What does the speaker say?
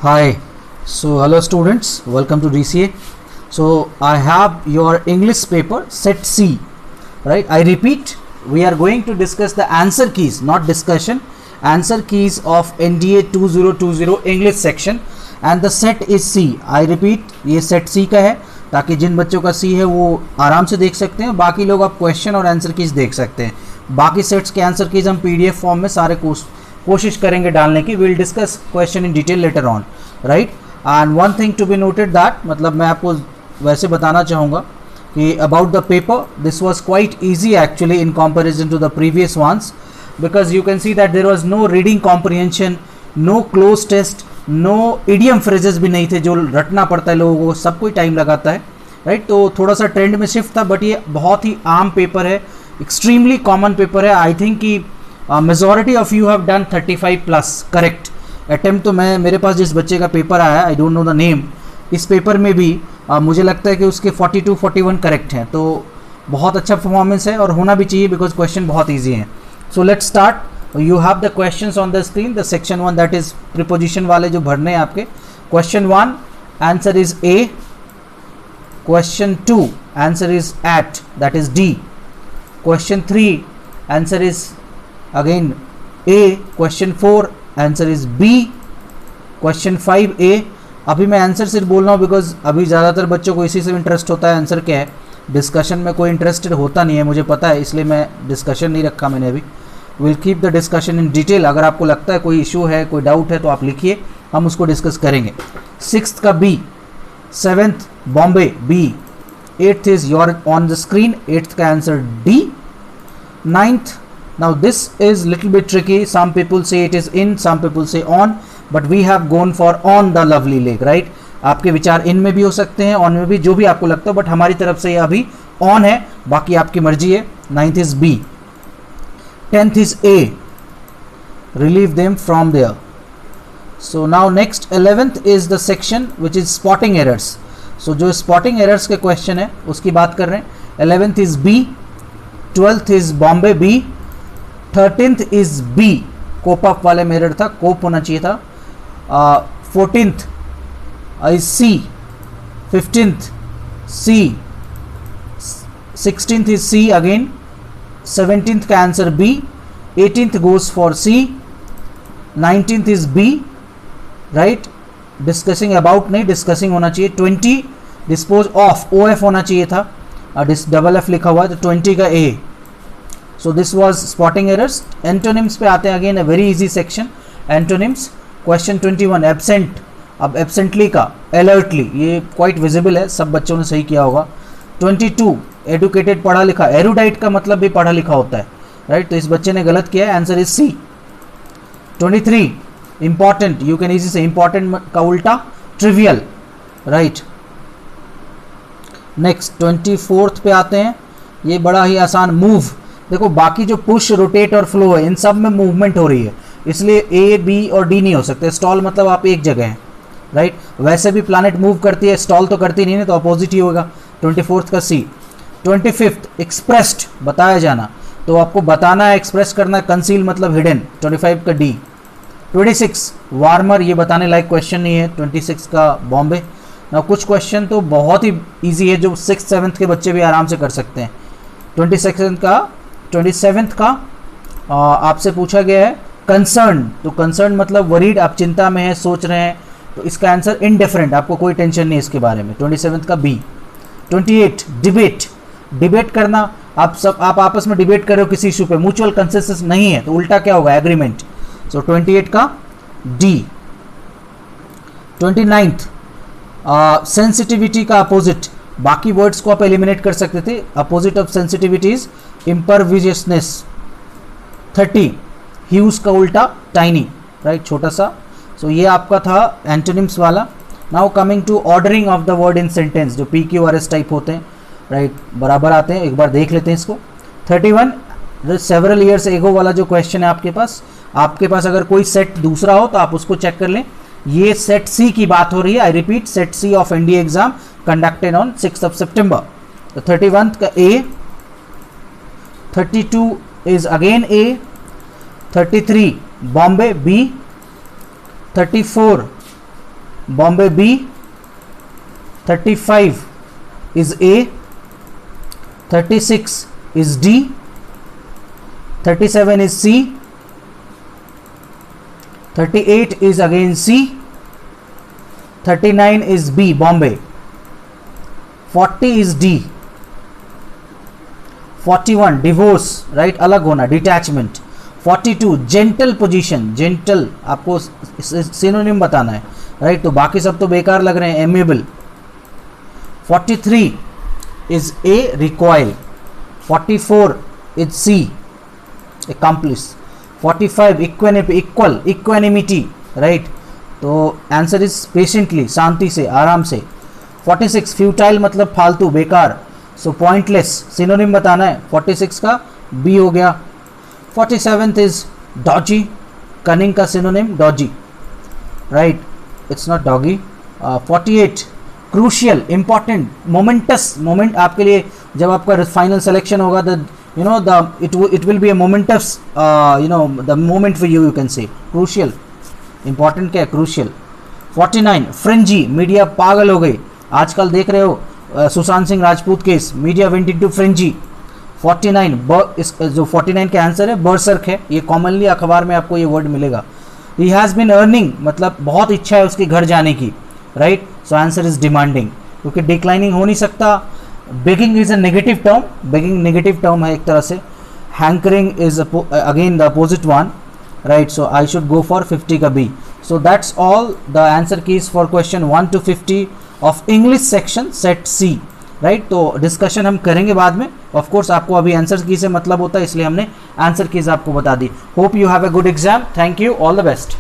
Hi. So hello students, welcome to DCA. So I have your English paper set C, right? I repeat, we are going to discuss the answer keys, not discussion. Answer keys of NDA 2020 English section and the set is C. I repeat, ये set C का है ताकि जिन बच्चों का C है वो आराम से देख सकते हैं, बाकी लोग आप क्वेश्चन और आंसर कीज देख सकते हैं। बाकी सेट्स के आंसर कीज हम PDF फॉर्म में सारे कोशिश करेंगे डालने की। Will discuss question in detail later on, right. And one thing to be noted that, मतलब मैं आपको वैसे बताना चाहूँगा कि about the paper this was quite easy actually in comparison to the previous ones, because you can see that there was no reading comprehension, no cloze test, no idiom phrases भी नहीं थे जो रटना पड़ता है लोगों को, सब कोई टाइम लगाता है, राइट। तो थोड़ा सा ट्रेंड में शिफ्ट था, बट ये बहुत ही आम पेपर है, एक्सट्रीमली कॉमन पेपर है। आई थिंक कि majority of you have done 35 plus correct attempt. तो मेरे पास जिस बच्चे का पेपर आया है, I don't know the name, इस पेपर में भी मुझे लगता है कि उसके 42-41 करेक्ट हैं। तो बहुत अच्छा परफॉर्मेंस है और होना भी चाहिए बिकॉज क्वेश्चन बहुत ईजी हैं। So let's start. You have the questions on the screen. The section 1 that is preposition वाले जो भरने हैं आपके। Question 1 answer is A. Question 2 answer is at, that is D. Question 3 answer is again A. Question 4 answer is B. Question 5 A. अभी मैं answer सिर्फ बोल रहा हूँ बिकॉज अभी ज़्यादातर बच्चों को इसी से इंटरेस्ट होता है आंसर क्या है। डिस्कशन में कोई इंटरेस्टेड होता नहीं है, मुझे पता है, इसलिए मैं डिस्कशन नहीं रखा मैंने अभी। Will keep the discussion in detail. अगर आपको लगता है कोई इशू है, कोई डाउट है तो आप लिखिए, हम उसको डिस्कस करेंगे। 6th का बी, 7th बॉम्बे B, 8th is your on the screen, 8th का answer D. 9th, now this is little bit tricky, some people say it is in, some people say on, but we have gone for on the lovely lake, right? आपके विचार इन में भी हो सकते हैं, on में भी, जो भी आपको लगता हो, बट हमारी तरफ से ये अभी ऑन है, बाकी आपकी मर्जी है। 9th is B, 10th is A, relieve them from there. So now next 11th is the section which is spotting errors. So जो spotting errors के क्वेश्चन है उसकी बात कर रहे हैं। 11th is B, 12th is Bombay B, 13th is B, cope up वाले में एरर था, कोप होना चाहिए था। 14th is C, 15th C, 16th is C again, 17th का answer B, 18th goes for C, 19th is B, right. Discussing about नहीं, discussing होना चाहिए। 20 डिस्पोज ऑफ, OF होना चाहिए था, डबल F लिखा हुआ है, तो 20 का A। So this was spotting errors. Antonyms पे आते हैं, again a very easy section, antonyms. Question 21 absent. अब एब्सेंटली का अलर्टली, ये क्वाइट विजिबल है, सब बच्चों ने सही किया होगा। 22 एडुकेटेड, पढ़ा लिखा। एरुडाइट का मतलब भी पढ़ा लिखा होता है, राइट, तो इस बच्चे ने गलत किया है, answer is C. 23 important, you can easy से, इंपॉर्टेंट का उल्टा ट्रिवियल, राइट। नेक्स्ट 24th पे आते हैं, ये बड़ा ही आसान, मूव। देखो बाकी जो पुश, रोटेट और फ्लो है, इन सब में मूवमेंट हो रही है, इसलिए ए, बी और डी नहीं हो सकते। स्टॉल मतलब आप एक जगह हैं, राइट। वैसे भी प्लैनेट मूव करती है, स्टॉल तो करती नहीं है, तो अपोजिट ही होगा। 24th का सी। 25th एक्सप्रेस्ड, बताया जाना, तो आपको बताना है, एक्सप्रेस करना है, कंसील मतलब हिडन, 25 का डी। 26 वार्मर, ये बताने लायक क्वेश्चन नहीं है। 26 का बॉम्बे। ना कुछ क्वेश्चन तो बहुत ही इजी है जो 6th 7th के बच्चे भी आराम से कर सकते हैं। 27th का आपसे पूछा गया है कंसर्न, तो कंसर्न मतलब वरीड, आप चिंता में हैं, सोच रहे हैं, तो इसका आंसर इनडिफरेंट, आपको कोई टेंशन नहीं इसके बारे में। 27th का बी। 28 डिबेट, डिबेट करना, आप आपस में डिबेट कर रहे हो किसी इशू पे, म्यूचुअल कंसेंसस नहीं है, तो उल्टा क्या होगा, एग्रीमेंट। सो 28 का डी। 29th सेंसिटिविटी का अपोजिट, बाकी वर्ड्स को आप एलिमिनेट कर सकते थे, opposite of sensitivity is imperviousness. 30 huge का उल्टा टाइनी, राइट, छोटा सा। सो ये आपका था एंटोनिम्स वाला। Now coming to ordering of the word in sentence, जो PQRS टाइप होते हैं, राइट, बराबर आते हैं, एक बार देख लेते हैं इसको। 31 सेवरल ईयर्स एगो वाला जो क्वेश्चन है आपके पास अगर कोई सेट दूसरा हो तो आप उसको चेक कर लें। ये सेट सी की बात हो रही है, I repeat, set C of NDA exam conducted on 6th September। तो 31 का ए। 32 is again A. 33 बॉम्बे बी। 34 बॉम्बे B, 35 is A, 36 is D, 37 is C, 38 is again C, 39 is B, Bombay, 40 is D, 41 divorce, right, अलग होना, detachment. 42 gentle position, gentle आपको synonym बताना है, right, तो बाकी सब तो बेकार लग रहे हैं, amiable. 43 is A, recoil. 44 is C, accomplice. 45 equal, equanimity, right, तो आंसर इज पेशेंटली, शांति से, आराम से. 46 फ्यूटाइल मतलब फालतू, बेकार, सो पॉइंटलेस, सिनोनिम बताना है. 46 का बी हो गया. 47 इज डॉजी, कनिंग का synonym Doge, right, it's not doggy. 48 crucial, important, moments, moment आपके लिए जब आपका फाइनल सिलेक्शन होगा, the you know the it will be a momentous the moment for you can say. Crucial, important क्या है, crucial. 49 frenzy, media पागल हो गई, आजकल देख रहे हो Sushant Singh Rajput case, media went into frenzy. 49 जो 49 का आंसर है बर्सर्क है, ये कॉमनली अखबार में आपको ये वर्ड मिलेगा. ही हैज़ बीन अर्निंग मतलब बहुत इच्छा है उसकी घर जाने की, right, so answer is demanding, क्योंकि डिक्लाइनिंग हो नहीं सकता. Begging is a negative term, begging negative term है एक तरह से. Hankering is again the opposite one, right, so I should go for 50 का B. So that's all the answer keys for question 1 to 50 of English section set C, right. तो discussion हम करेंगे बाद में, ऑफ कोर्स आपको अभी answer की से मतलब होता है, इसलिए हमने आंसर कीज आपको बता दी. Hope you have a good exam. Thank you, all the best.